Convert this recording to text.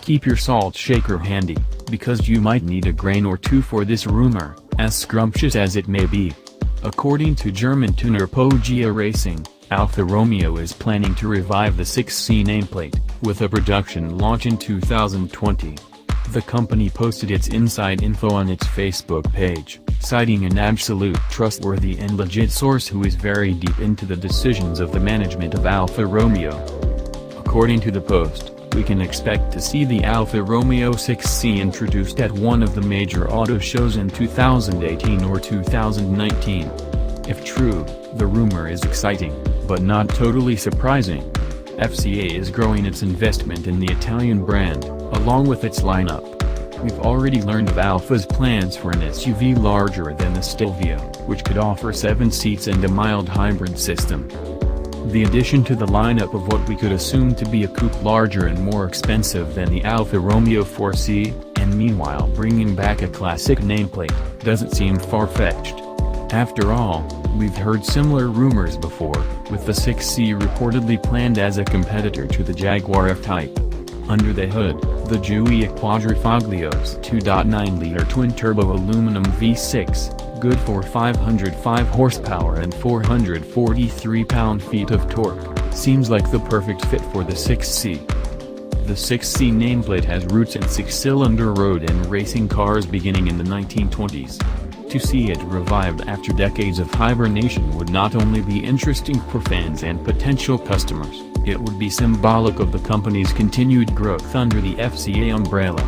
Keep your salt shaker handy, because you might need a grain or two for this rumor, as scrumptious as it may be. According to German tuner Poggia Racing, Alfa Romeo is planning to revive the 6C nameplate, with a production launch in 2020. The company posted its inside info on its Facebook page, citing an absolute trustworthy and legit source who is very deep into the decisions of the management of Alfa Romeo. According to the post, we can expect to see the Alfa Romeo 6C introduced at one of the major auto shows in 2018 or 2019. If true, the rumor is exciting, but not totally surprising. FCA is growing its investment in the Italian brand, along with its lineup. We've already learned of Alfa's plans for an SUV larger than the Stelvio, which could offer 7 seats and a mild hybrid system. The addition to the lineup of what we could assume to be a coupe larger and more expensive than the Alfa Romeo 4C, and meanwhile bringing back a classic nameplate, doesn't seem far-fetched. After all, we've heard similar rumors before, with the 6C reportedly planned as a competitor to the Jaguar F-Type. Under the hood, the Giulia Quadrifoglio's 2.9-liter twin-turbo aluminum V6, good for 505 horsepower and 443 pound-feet of torque, seems like the perfect fit for the 6C. The 6C nameplate has roots in 6-cylinder road and racing cars beginning in the 1920s. To see it revived after decades of hibernation would not only be interesting for fans and potential customers, it would be symbolic of the company's continued growth under the FCA umbrella.